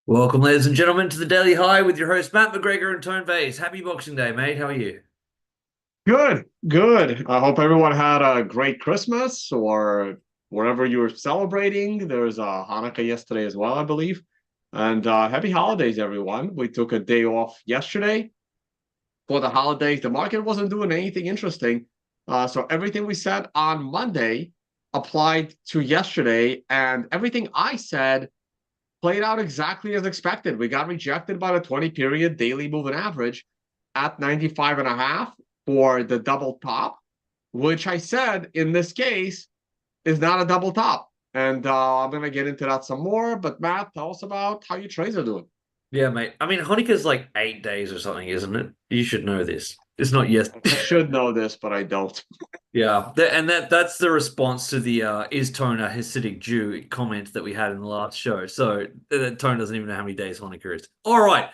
Welcome, ladies and gentlemen, to the Daily High with your host Matt McGregor and Tone Vase. Happy Boxing Day, mate. How are you? Good, good. I hope everyone had a great Christmas or wherever you were celebrating. There was Hanukkah yesterday as well, I believe. And happy holidays, everyone. We took a day off yesterday for the holidays. The market wasn't doing anything interesting. So everything we said on Monday applied to yesterday, and everything I said played out exactly as expected. We got rejected by the 20 period daily moving average at 95 and a half for the double top, which I said in this case is not a double top. And I'm going to get into that some more. But Matt, tell us about how your trades are doing. Yeah, mate. I mean, Hanukkah's like 8 days or something, isn't it? You should know this. It's not yes. I should know this, but I don't. Yeah, and that's the response to the is Tone a Hasidic Jew comment that we had in the last show. So Tone doesn't even know how many days Hanukkah is. All right,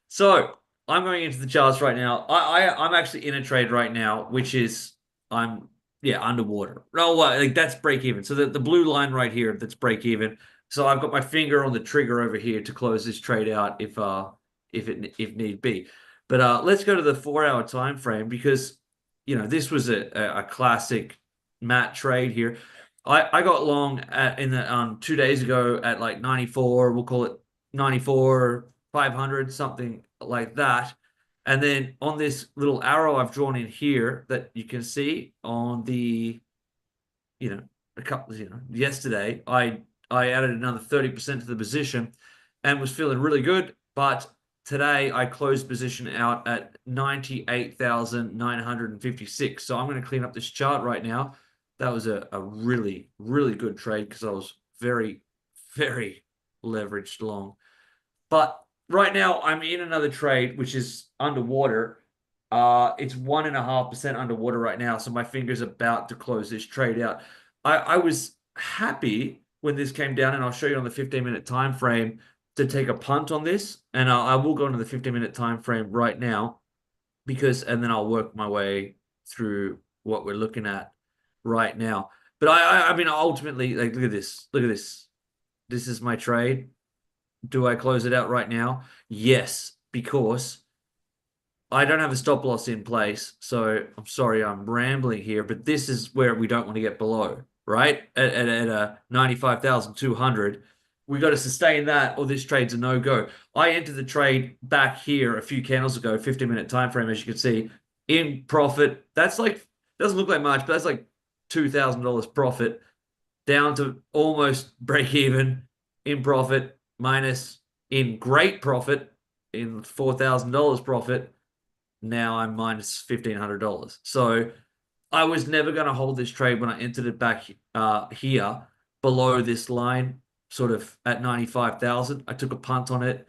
so I'm going into the charts right now. I'm actually in a trade right now, which is I'm yeah underwater. Oh, well, like that's break even. So the blue line right here, that's break even. So I've got my finger on the trigger over here to close this trade out if need be. But let's go to the 4 hour time frame because this was a classic Matt trade here. I got long in the 2 days ago at like 94. We'll call it 94 500, something like that. And then on this little arrow I've drawn in here that you can see on the a couple yesterday I added another 30% to the position and was feeling really good, but today I closed position out at 98,956. So I'm going to clean up this chart right now. That was a really, really good trade because I was very, very leveraged long. But right now I'm in another trade which is underwater. It's 1.5% underwater right now, so my finger's about to close this trade out. I was happy when this came down, and I'll show you on the 15-minute time frame to take a punt on this, and I will go into the 15-minute time frame right now and then I'll work my way through what we're looking at right now. But I mean, ultimately, like, look at this. This is my trade. Do I close it out right now? Yes, because I don't have a stop loss in place, so I'm sorry I'm rambling here, but this is where we don't want to get below, right? At 95,200. We got to sustain that or this trade's a no-go. I entered the trade back here a few candles ago, 15-minute time frame, as you can see, in profit. That's like, doesn't look like much, but that's like $2,000 profit down to almost break even in profit minus in great profit in $4,000 profit. Now I'm minus $1,500. So I was never going to hold this trade when I entered it back here below this line, sort of at 95,000. I took a punt on it,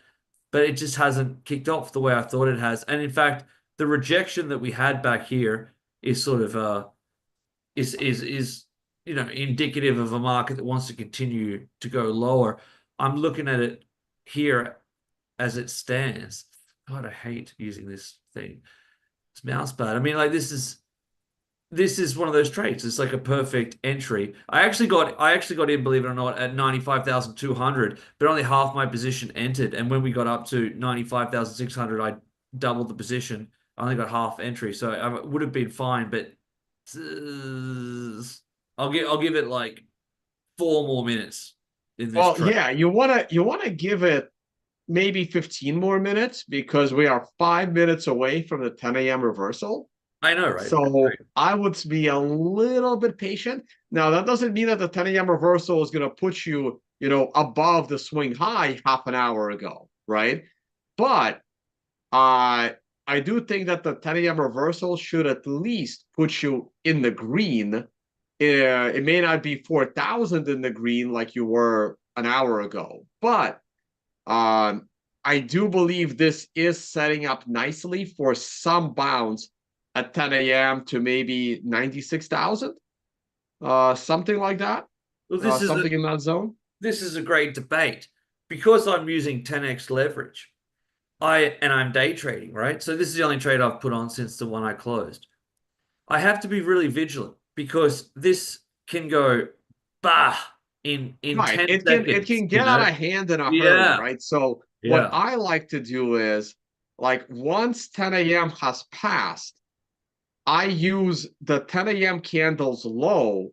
but it just hasn't kicked off the way I thought it has. And in fact, the rejection that we had back here is sort of is indicative of a market that wants to continue to go lower. I'm looking at it here as it stands. God, I hate using this thing. It's mouse pad. I mean, like this is one of those trades. It's like a perfect entry. I actually got in, believe it or not, at 95,200, but only half my position entered. And when we got up to 95,600, I doubled the position. I only got half entry, so I would have been fine. But I'll give it like 4 more minutes in this Well, trade. yeah, you wanna give it maybe 15 more minutes because we are 5 minutes away from the 10 a.m. reversal. I know, right? So I would be a little bit patient. Now, that doesn't mean that the 10 a.m. reversal is going to put you, above the swing high half an hour ago, right? But uh, I do think that the 10 a.m. reversal should at least put you in the green. It may not be 4,000 in the green like you were an hour ago, but I do believe this is setting up nicely for some bounce at 10 a.m. to maybe 96,000, something like that, Well, this is a something in that zone. this is a great debate because I'm using 10x leverage. I'm day trading, right? So this is the only trade I've put on since the one I closed. I have to be really vigilant because this can go bah in Right. 10 It seconds, can get out of hand in a hurry, Yeah. right? So what Yeah. I like to do is, like, once 10 a.m. has passed, I use the 10 a.m. candles low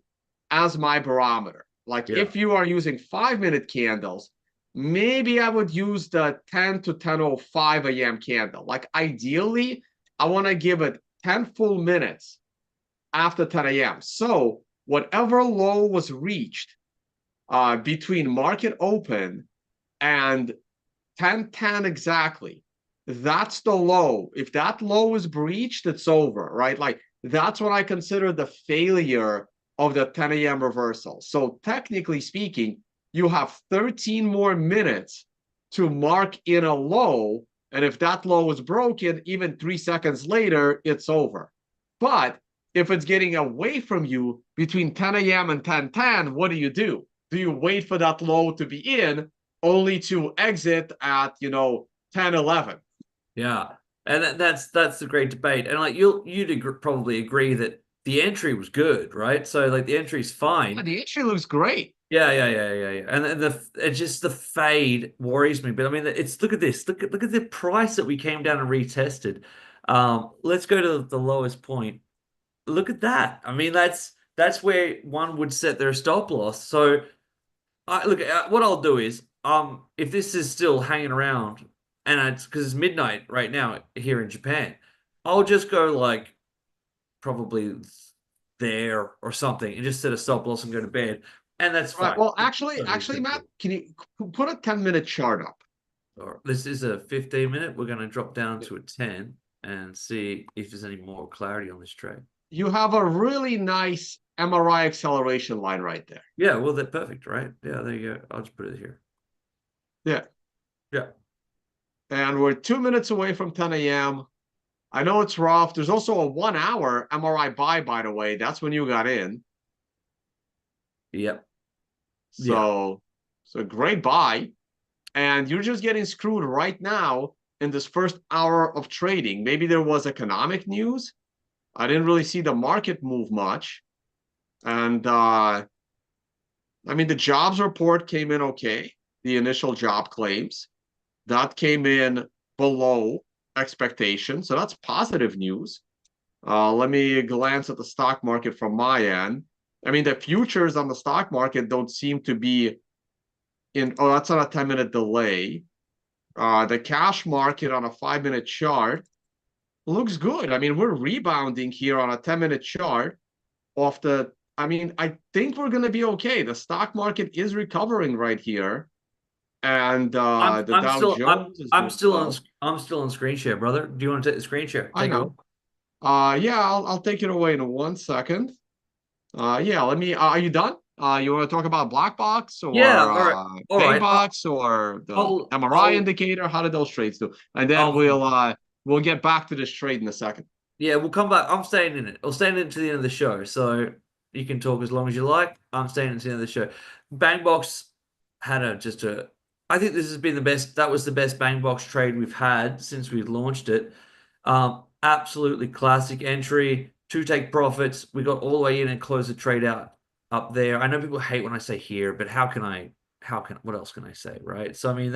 as my barometer. Like, Yeah. if you are using 5 minute candles, maybe I would use the 10 to 10:05 a.m. candle. Like, ideally, I want to give it 10 full minutes after 10 a.m. So whatever low was reached between market open and 10:10 exactly, that's the low. If that low is breached, it's over, right? Like, that's what I consider the failure of the 10 a.m. reversal. So technically speaking, you have 13 more minutes to mark in a low. And if that low is broken, even 3 seconds later, it's over. But if it's getting away from you between 10 a.m. and 10:10, what do? Do you wait for that low to be in, only to exit at 10:11? Yeah. And that's the great debate. And like probably agree that the entry was good, right? So like the entry's Yeah, fine. the entry looks great. Yeah. And then it's just the fade worries me. But I mean, it's look at this. Look at the price that we came down and retested. Let's go to the lowest point. Look at that. I mean, that's where one would set their stop loss. So I look. What I'll do is, if this is still hanging around, and it's because it's midnight right now here in Japan, I'll just go like probably there or something, and just set a stop loss and go to bed, and that's Right. fine. Well, It's actually, totally Matt, acceptable. can you put a 10-minute chart up? Or this is a 15 minute. We're going to drop down to a 10 and see if there's any more clarity on this trade. You have a really nice MRI acceleration line right there. Yeah, well, they're perfect, right? Yeah, there you go. I'll just put it here. Yeah. Yeah. And we're 2 minutes away from 10 a.m. I know it's rough. There's also a 1 hour MRI buy, by the way. That's when you got in. Yep. Yeah. So it's a great buy. And you're just getting screwed right now in this first hour of trading. Maybe there was economic news. I didn't really see the market move much. And I mean, the jobs report came in okay. The initial job claims that came in below expectation. So that's positive news. Let me glance at the stock market from my end. I mean, the futures on the stock market don't seem to be in. Oh, that's on a 10-minute delay. The cash market on a 5 minute chart looks good. I mean, we're rebounding here on a 10-minute chart off the. I mean, I think we're going to be okay. The stock market is recovering right here, and I'm the I'm Dow still I'm Jones is I'm doing still on well. I'm still on screen share, brother. Do you want to take the screen share? I Take it away. know. Yeah, I'll take it away in 1 second. Yeah, let me. Are you done? You want to talk about black box Yeah, or all right. All big right. box or the I'll MRI I'll indicator? How did those trades do? And then I'll we'll get back to this trade in a second. yeah, we'll come back. I'm staying in it. I'll stay in it to the end of the show. So you can talk as long as you like. I'm staying in to the end of the show. Bangbox had a just a I think this has been the best. That was the best Bangbox trade we've had since we've launched it. Absolutely classic entry, two take profits. We got all the way in and closed the trade out up there. I know people hate when I say here, but what else can I say, right? So I mean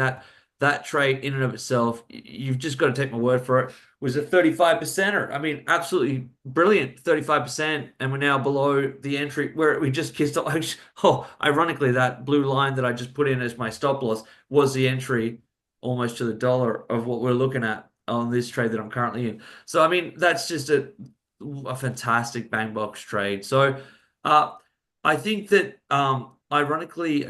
that trade in and of itself, you've just got to take my word for it, was a 35%er. I mean, absolutely brilliant 35%. And we're now below the entry where we just kissed off. Oh, ironically, that blue line that I just put in as my stop loss was the entry almost to the dollar of what we're looking at on this trade that I'm currently in. So, I mean, that's just a fantastic bang box trade. So, uh, I think that ironically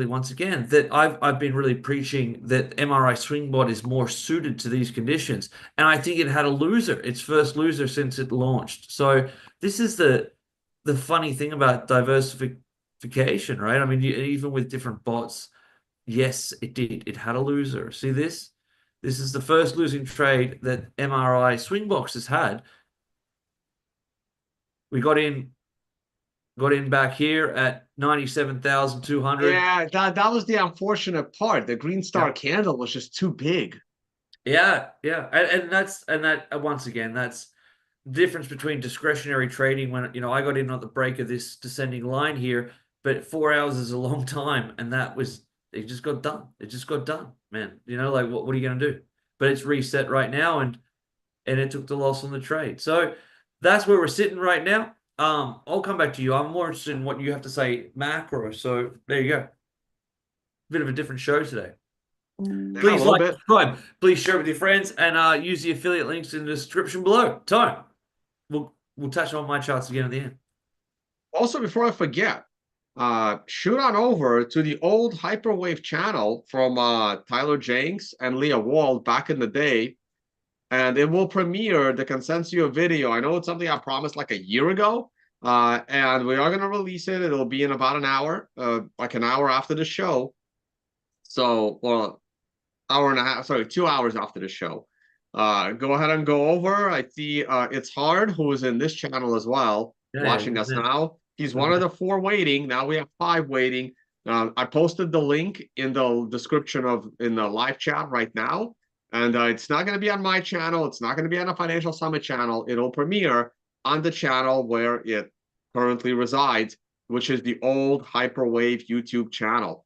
once again, that I've been really preaching that MRI Swingbot is more suited to these conditions, and I think it had a loser, its first loser since it launched. So this is the funny thing about diversification, right? I mean, even with different bots, yes, it did. It had a loser. See this? This is the first losing trade that MRI Swingbox has had. We got in back here at 97,200. Yeah, that was the unfortunate part. The Green Yeah. Star candle was just too big. Yeah. And once again, that's the difference between discretionary trading when, I got in at the break of this descending line here, but 4 hours is a long time. And that was it just got done. It just got done, man. You know, like what are you going to do? But it's reset right now, and it took the loss on the trade. So that's where we're sitting right now. I'll come back to you. I'm more interested in what you have to say macro. So there you go. Bit of a different show today. Yeah, a Please little like, bit. subscribe, please share it with your friends, and use the affiliate links in the description below. Tone, we'll touch on my charts again at the end. Also, before I forget, shoot on over to the old Hyperwave channel from Tyler Jenks and Leah Wald back in the day, and it will premiere the Consensio video. I know it's something I promised like a year ago, and we are going to release it. It'll be in about an hour, like an hour after the show. So, well, hour and a half, sorry, 2 hours after the show. Go ahead and go over. I see It's Hard, who is in this channel as well, Yeah, watching good us man. now. He's Good one of man. the 4 waiting. Now we have 5 waiting. I posted the link in the description in the live chat right now. And it's not going to be on my channel. It's not going to be on the Financial Summit channel. It'll premiere on the channel where it currently resides, which is the old Hyperwave YouTube channel.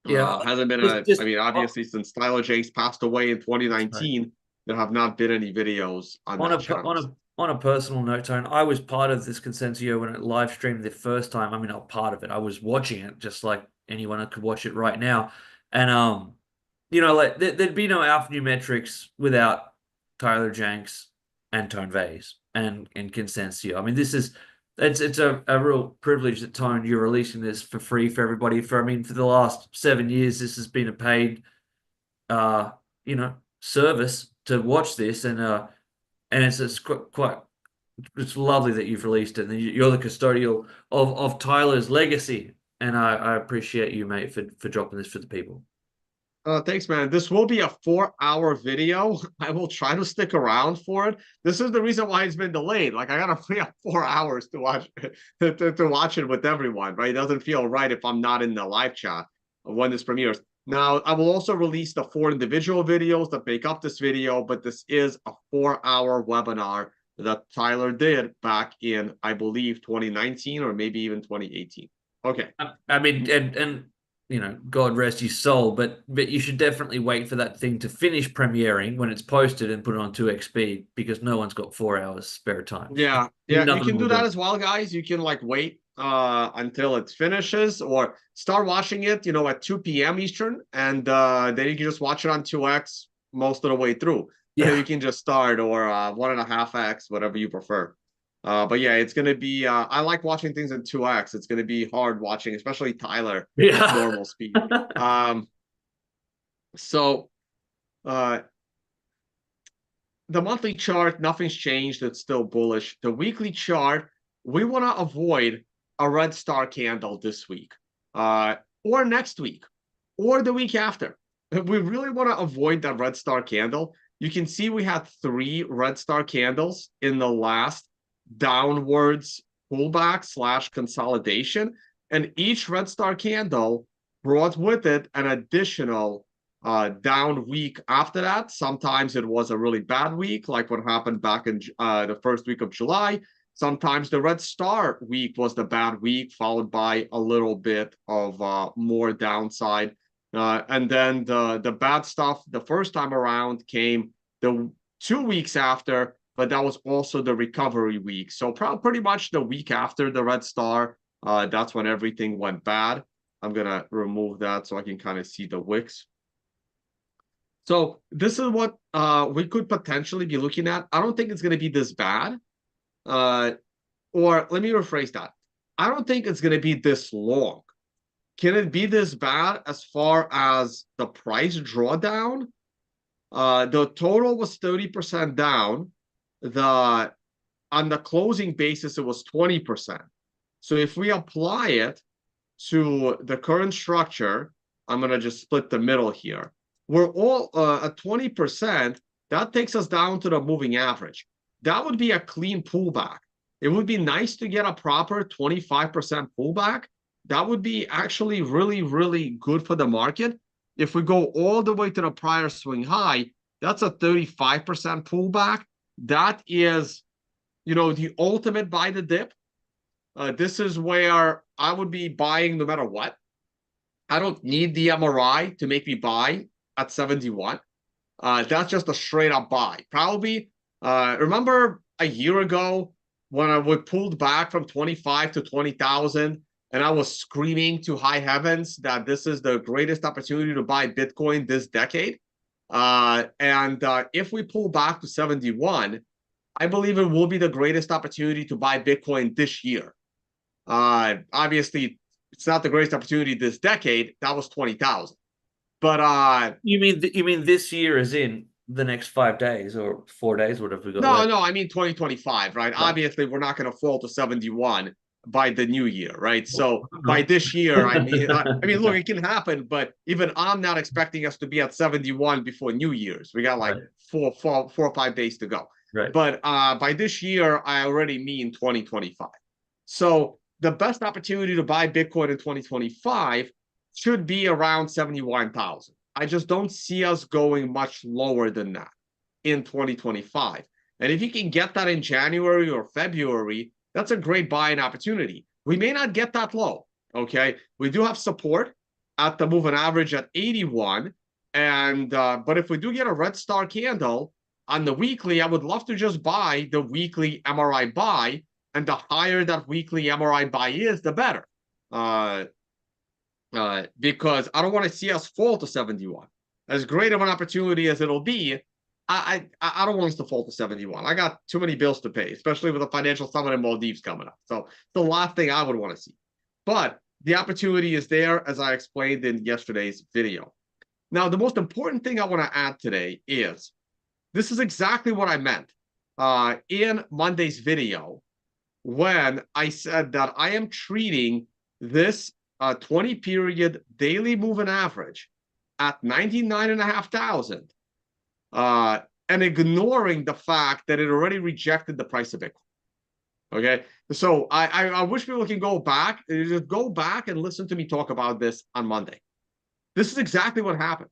Yeah, Hasn't been I mean, obviously, since Tyler Jakes passed away in that's right. 2019, there have not been any videos on On that a channel. on a personal note, Tone, I was part of this Consensio when it live streamed the first time. I mean, not part of it. I was watching it just like anyone could watch it right now. And you know, like there'd be no Alpha Numerics without Tyler Jenks and Tone Vase and Consensio. I mean, it's a real privilege that Tone, you're releasing this for free for everybody. I mean, for the last 7 years, this has been a paid uh, you know, service to watch this, and it's quite it's lovely that you've released it, and you're the custodial of Tyler's legacy, and I appreciate you, mate, for dropping this for the people. Thanks, man. This will be a 4-hour video. I will try to stick around for it. This is the reason why it's been delayed. Like I gotta free up 4 hours to watch to watch it with everyone, right? It doesn't feel right if I'm not in the live chat when this premieres. Now, I will also release the 4 individual videos that make up this video, but this is a 4-hour webinar that Tyler did back in, I believe, 2019 or maybe even 2018. Okay. I mean, and you know, God rest his soul, but you should definitely wait for that thing to finish premiering when it's posted and put it on 2x speed, because no one's got 4 hours spare time. Yeah, yeah, you Nothing can more do that than as well, guys. You can like wait until it finishes or start watching it, at 2 p.m. Eastern, and then you can just watch it on 2x most of the way through. You yeah. can just start or 1.5x, whatever you prefer. But yeah, it's gonna be I like watching things in 2x. It's gonna be hard watching, especially Tyler at Yeah. normal speed. Um, so uh the monthly chart, nothing's changed. It's still bullish. The weekly chart, we want to avoid a red star candle this week, or next week, or the week after. We really want to avoid that red star candle. You can see we had 3 red star candles in the last downwards pullback / consolidation, and each red star candle brought with it an additional down week after that. Sometimes it was a really bad week, like what happened back in the first week of July. Sometimes the red star week was the bad week, followed by a little bit of more downside. And then the bad stuff the first time around came the 2 weeks after, but that was also the recovery week. So pretty much the week after the red star, that's when everything went bad. I'm going to remove that so I can kind of see the wicks. So this is what we could potentially be looking at. I don't think it's going to be this bad. Or let me rephrase that. I don't think it's going to be this long. Can it be this bad as far as the price drawdown? The total was 30% down. On the closing basis, it was 20%. So if we apply it to the current structure, I'm going to just split the middle here. We're all at 20%. That takes us down to the moving average. That would be a clean pullback. It would be nice to get a proper 25% pullback. That would be actually really, really good for the market. If we go all the way to the prior swing high, that's a 35% pullback. That is, the ultimate buy the dip. This is where I would be buying no matter what. I don't need the MRI to make me buy at 71. That's just a straight up buy. Probably, remember a year ago when we pulled back from 25 to 20,000 and I was screaming to high heavens that this is the greatest opportunity to buy Bitcoin this decade? If we pull back to 71, I believe it will be the greatest opportunity to buy Bitcoin this year. Obviously, it's not the greatest opportunity this decade. That was 20,000. But you mean this year is in the next 5 days or 4 days, whatever we got left? no, I mean 2025, right? Obviously, we're not going to fall to 71 by the new year, right? So by this year, look, it can happen, but even I'm not expecting us to be at 71 before New Year's. We got like four or 5 days to go. Right. But by this year, I already mean 2025. So the best opportunity to buy Bitcoin in 2025 should be around 71,000. I just don't see us going much lower than that in 2025. And if you can get that in January or February, that's a great buying opportunity. We may not get that low, okay? We do have support at the moving average at 81. But if we do get a red star candle on the weekly, I would love to just buy the weekly MRI buy. And the higher that weekly MRI buy is, the better. Because I don't want to see us fall to 71. As great of an opportunity as it'll be, I don't want us to fall to 71. I got too many bills to pay, especially with the financial summit in Maldives coming up. So the last thing I would want to see. But the opportunity is there, as I explained in yesterday's video. Now, the most important thing I want to add today is this is exactly what I meant in Monday's video when I said that I am treating this 20-period daily moving average at 99,500 and ignoring the fact that it already rejected the price of Bitcoin. Okay, so I wish people can go back and listen to me talk about this on Monday. This is exactly what happened.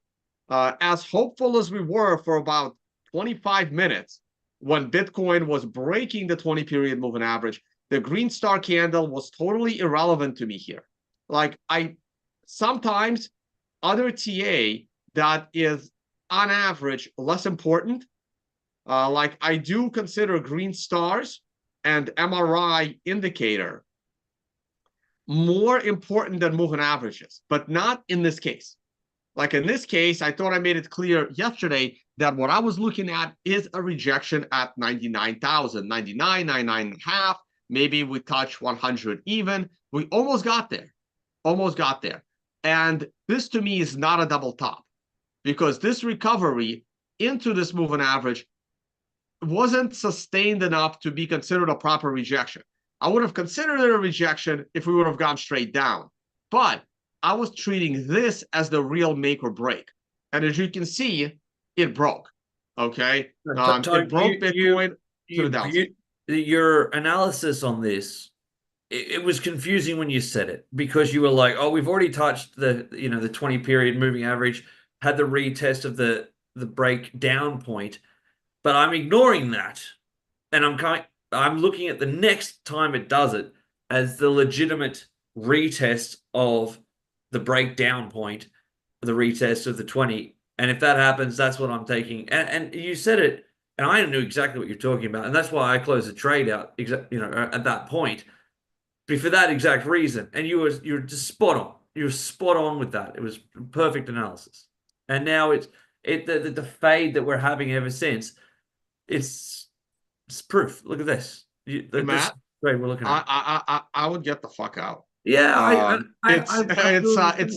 As hopeful as we were for about 25 minutes when Bitcoin was breaking the 20-period moving average, the green star candle was totally irrelevant to me here. Like sometimes other TA that is on average less important. Like I do consider green stars and MRI indicator more important than moving averages, but not in this case. Like in this case, I thought I made it clear yesterday that what I was looking at is a rejection at 99,000, 99, 99.5. Maybe we touch 100 even. We almost got there. Almost got there. And this to me is not a double top because this recovery into this moving average wasn't sustained enough to be considered a proper rejection. I would have considered it a rejection if we would have gone straight down. But I was treating this as the real make or break. And as you can see, it broke. Okay? It broke Bitcoin to the downside. Your analysis on this, it was confusing when you said it because you were like, oh, we've already touched the 20-period moving average, had the retest of the breakdown point, but I'm ignoring that. And I'm looking at the next time it does it as the legitimate retest of the breakdown point, the retest of the 20. And if that happens, that's what I'm taking. And you said it, and I knew exactly what you're talking about. And that's why I closed the trade out, at that point. But for that exact reason. And you're just spot on. You were spot on with that. It was perfect analysis. And now the fade that we're having ever since, it's proof. Look at this. Matt, we're looking at. I would get the fuck out. Yeah, it's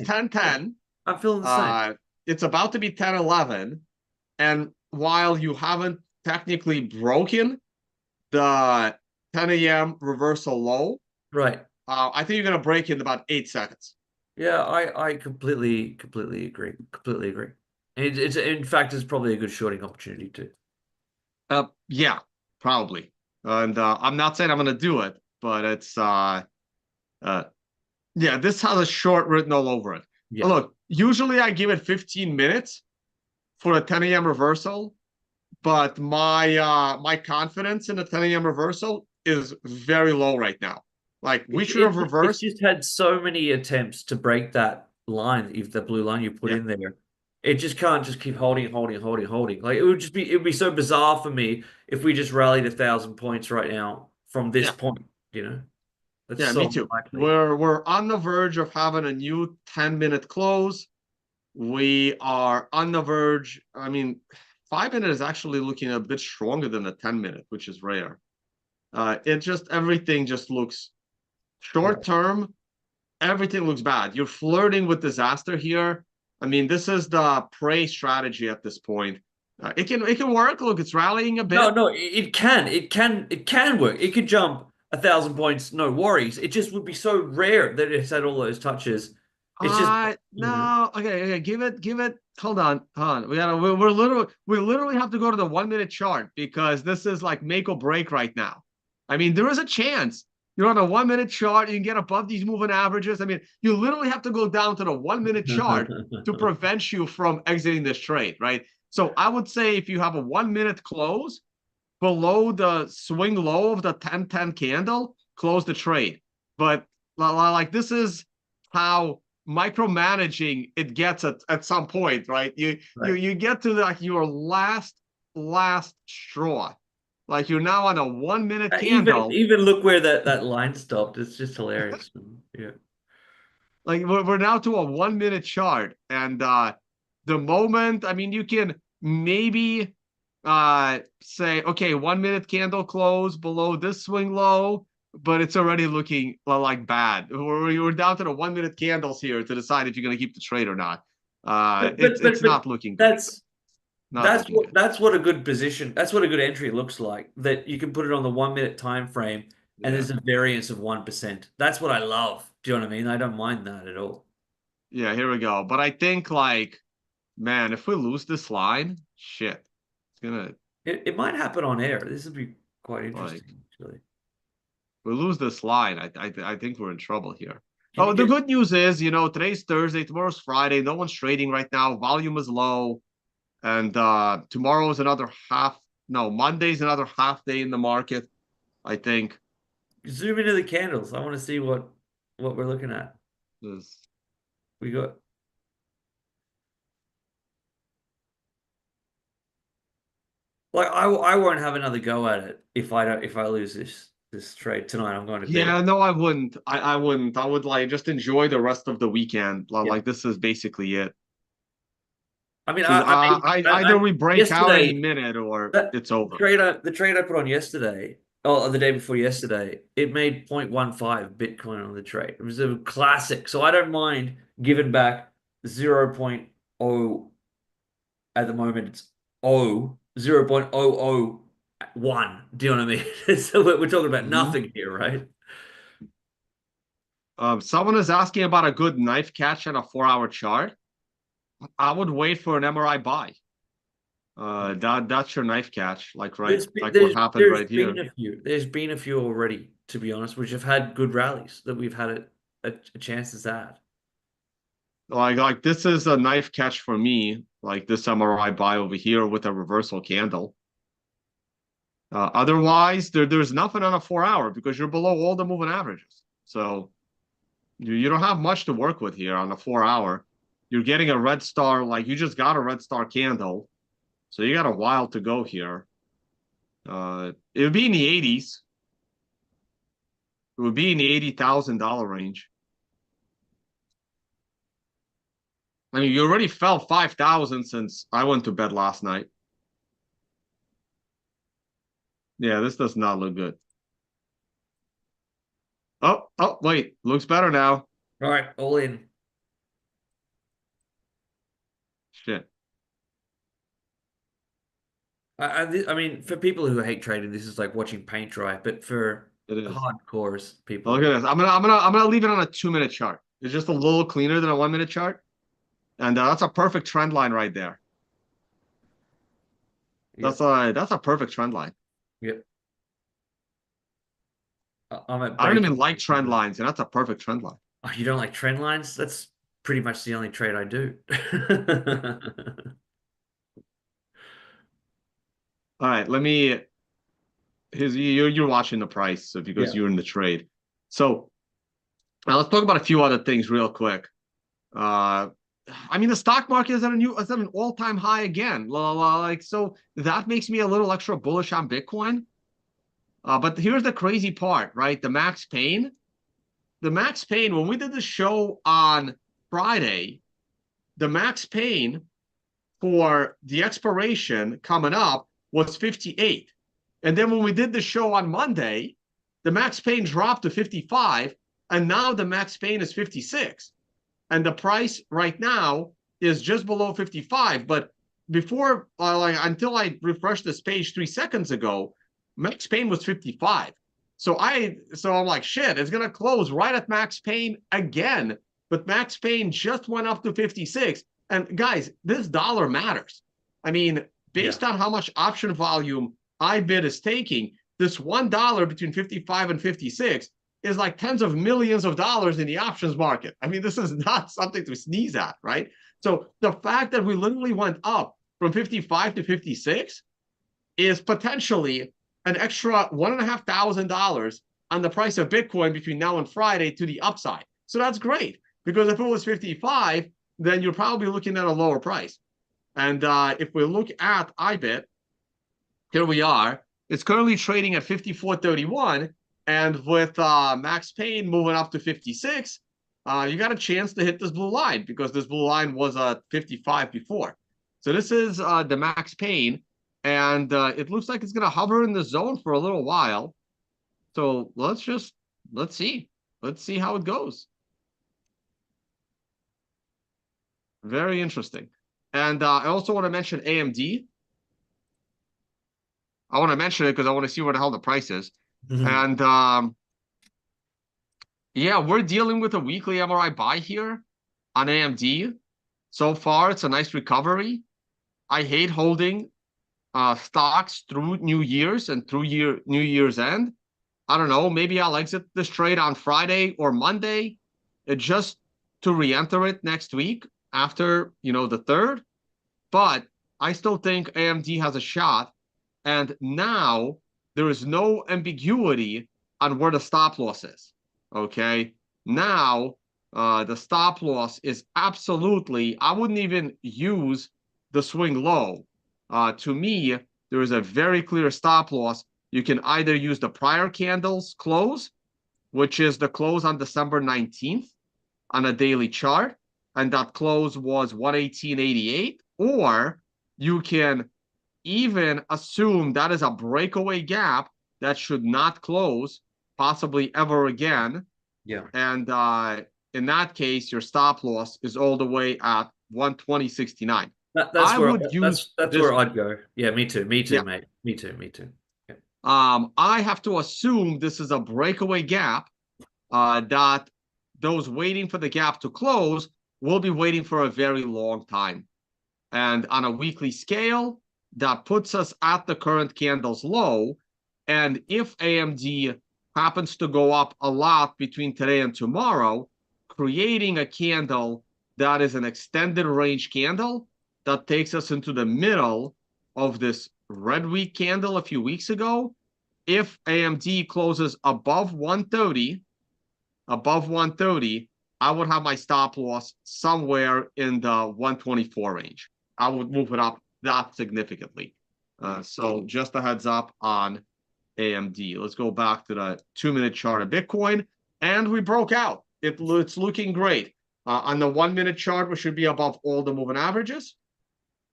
10:10. I'm feeling the same. It's about to be 10:11, and while you haven't technically broken the 10 a.m. reversal low, right? I think you're gonna break in about 8 seconds. Yeah, I completely agree. Completely agree. It's in fact, it's probably a good shorting opportunity too. Yeah, probably. And I'm not saying I'm gonna do it, but it's yeah, this has a short written all over it. Yeah. Look, usually I give it 15 minutes for a 10 a.m. reversal, but my confidence in the 10 a.m. reversal is very low right now. Like we should have reversed. It's just had so many attempts to break that line, if the blue line you put Yeah, in there. It just can't just keep holding. Like it would be so bizarre for me if we just rallied 1,000 points right now from this yeah, point, you know? That's yeah. Me so too. unlikely. We're on the verge of having a new 10-minute close. We are on the verge. I mean, 5 minute is actually looking a bit stronger than the 10-minute, which is rare. It just everything just looks Yeah. short term. Everything looks bad. You're flirting with disaster here. I mean, this is the prey strategy at this point. It can work. Look, it's rallying a No, bit. no, it can work. It could jump 1,000 points, no worries. It just would be so rare that it's had all those touches. It's just, you know, No. Okay, okay. Give it. Hold on, hold on. We literally have to go to the 1 minute chart because this is like make or break right now. I mean, there is a chance you're on a 1 minute chart. You can get above these moving averages. I mean, you literally have to go down to the 1 minute chart to prevent you from exiting this trade, right? So I would say if you have a 1 minute close below the swing low of the 10-10 candle, close the trade. But like this is how micromanaging it gets at some point, right? You you right. you get to like your last straw. Like you're now on a 1 minute Even candle. even look where that line stopped. It's just hilarious. Yeah. Like we're now to a 1 minute chart. And the moment, I mean, you can maybe say, okay, 1 minute candle close below this swing low, but it's already looking like bad. We're down to the 1 minute candles here to decide if you're going to keep the trade or not. But It's but but it's but not looking good. that's Not looking good. that's what a good position. That's what a good entry looks like. That you can put it on the 1 minute time frame, and Yeah. there's a variance of 1%. That's what I love. Do you know what I mean? I don't mind that at all. Yeah, here we go. But I think like, man, if we lose this line, shit, it's gonna It might happen on air. This would be quite like interesting, actually. we lose this line, I think we're in trouble here. Can Oh, you the get good news is, today's Thursday, tomorrow's Friday. No one's trading right now. Volume is low, and tomorrow is another half. No, Monday's another half day in the market. I think. zoom into the candles? I want to see what we're looking at. Is We got like I won't have another go at it if I lose this trade tonight. I'm going to bed. Yeah, no, I wouldn't. I wouldn't. I would like just enjoy the rest of the weekend. Yeah. Like this is basically it. I mean, Because either I we break out any yesterday minute or that it's over. the trade I put on yesterday, or the day before yesterday, it made 0.15 Bitcoin on the trade. It was a classic. So I don't mind giving back 0.0 at the moment. It's 0.001. Do you know what I mean? So we're talking about Mhm. nothing here, right? Someone is asking about a good knife catch on a 4 hour chart. I would wait for an MRI buy. That's your knife catch, like what happened There's right been here. a few. There's been a few already, to be honest, which have had good rallies that we've had a chance at. Like this is a knife catch for me. Like this MRI buy over here with a reversal candle. Otherwise, there's nothing on a 4 hour because you're below all the moving averages. So you don't have much to work with here on a 4 hour. You're getting a red star, like you just got a red star candle. So you got a while to go here. It would be in the 80s. It would be in the $80,000 range. I mean, you already fell 5,000 since I went to bed last night. Yeah, this does not look good. Oh, wait, looks better now. All right, all in. Shit, I mean, for people who hate trading, this is like watching paint dry. But for it is. hardcores Look people, at this. I'm gonna leave it on a 2 minute chart. It's just a little cleaner than a 1 minute chart, and that's a perfect trend line right there. yep, That's a perfect trend line. yep. I'm at I don't base. even like trend lines, and that's a perfect trend line. Oh, you don't like trend lines? That's pretty much the only trade I do. All right, let me. Here's you're watching the price, so because Yeah. you're in the trade. So now let's talk about a few other things real quick. Uh, I mean, the stock market is at an all-time high again. Like, so that makes me a little extra bullish on Bitcoin. But here's the crazy part, right? The max pain, when we did the show on Friday, the max pain for the expiration coming up was 58. And then when we did the show on Monday, the max pain dropped to 55, and now the max pain is 56. And the price right now is just below 55. But before, until I refreshed this page 3 seconds ago, max pain was 55. So I'm like, shit, it's gonna close right at max pain again. But max pain just went up to 56. And guys, this dollar matters. I mean, Yeah. based on how much option volume iBid is taking, this $1 between 55 and 56 is like tens of millions of dollars in the options market. I mean, this is not something to sneeze at, right? So the fact that we literally went up from 55 to 56 is potentially an extra $1,500 on the price of Bitcoin between now and Friday to the upside. So that's great, because if it was 55, then you're probably looking at a lower price. And if we look at iBit, here we are. It's currently trading at 54.31, and with max pain moving up to 56, you got a chance to hit this blue line, because this blue line was 55 before. So this is the max pain, and it looks like it's going to hover in the zone for a little while. So let's see. Let's see how it goes. Very interesting. And I also want to mention AMD. I want to mention it because I want to see what the hell the price is. Mhm. And yeah, we're dealing with a weekly MRI buy here on AMD. So far, it's a nice recovery. I hate holding stocks through New Year's and through New Year's end. I don't know. Maybe I'll exit this trade on Friday or Monday, just to re-enter it next week after the 3rd. But I still think AMD has a shot. And now there is no ambiguity on where the stop loss is. Okay. Now the stop loss is absolutely, I wouldn't even use the swing low. To me, there is a very clear stop loss. You can either use the prior candle's close, which is the close on December 19th on a daily chart, and that close was 118.88, or you can even assume that is a breakaway gap that should not close possibly ever again. Yeah. And in that case, your stop loss is all the way at 120.69. That's I where would use that's this. where I'd go. Yeah, me too. Me too, Yeah. mate. Me too. Me too. Yeah. I have to assume this is a breakaway gap, that those waiting for the gap to close will be waiting for a very long time. And on a weekly scale, that puts us at the current candle's low. And if AMD happens to go up a lot between today and tomorrow, creating a candle that is an extended range candle that takes us into the middle of this red week candle a few weeks ago, if AMD closes above 130, I would have my stop loss somewhere in the 124 range. I would move it up that significantly. So just a heads up on AMD. Let's go back to the 2-minute chart of Bitcoin. And we broke out. It's looking great. On the 1-minute chart, we should be above all the moving averages.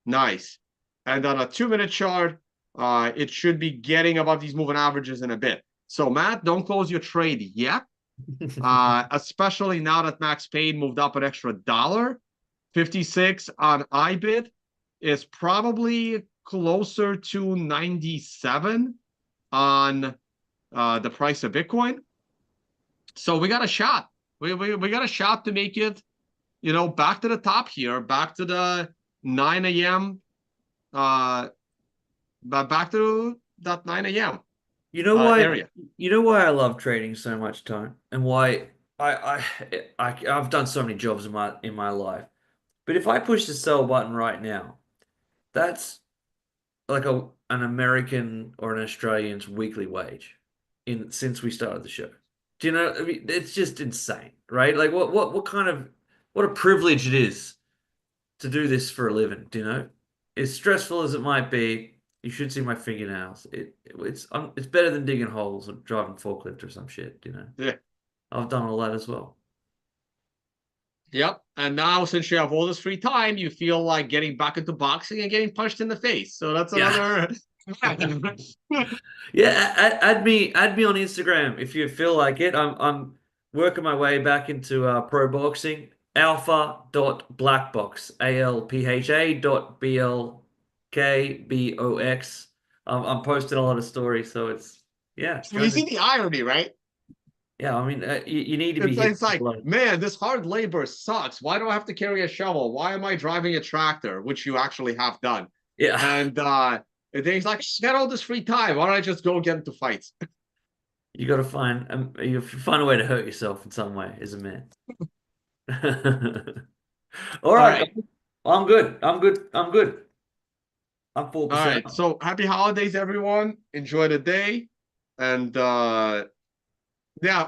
Nice. And on a 2-minute chart, it should be getting above these moving averages in a bit. So Matt, don't close your trade yet. Especially now that max pain moved up an extra dollar. 56 on iBit is probably closer to 97 on the price of Bitcoin. So we got a shot. We got a shot to make it, back to the top here, back to the 9 a.m. Back to that 9 a.m. You know why? Area. You know why I love trading so much, time, and why I've done so many jobs in my life. But if I push the sell button right now, that's like an American or an Australian's weekly wage in since we started the show. Do you know? I mean, it's just insane, right? Like what kind of what a privilege it is to do this for a living, you know? As stressful as it might be, you should see my fingernails. It's better than digging holes or driving forklift or some shit, you know? Yeah. I've done all that as well. Yep. And now, since you have all this free time, you feel like getting back into boxing and getting punched in the face. So that's Yeah. another. Yeah, add me on Instagram if you feel like it. I'm working my way back into pro boxing. Alpha.blackbox. ALPHA.BLKBöX. I'm posting a lot of stories, so it's yeah, You join the see the irony, right? yeah. I mean, you need to be hitting It's like, below. man, this hard labor sucks. Why do I have to carry a shovel? Why am I driving a tractor, which you actually have done? Yeah, And then he's like, got all this free time. Why don't I just go get into fights? you got to you find a way to hurt yourself in some way as a man. All All right, right. guys. I'm good. I'm good. I'm good. I'm All 4% right. up. So happy holidays, everyone. Enjoy the day. And yeah,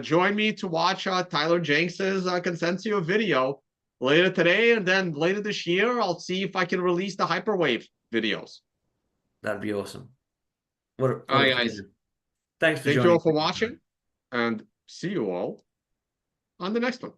join me to watch Tyler Jenks's Consensio video later today, and then later this year, I'll see if I can release the hyperwave videos. That'd be awesome. All What a right, guys. pleasure. Thanks for Thank you joining. all for watching, and see you all on the next one.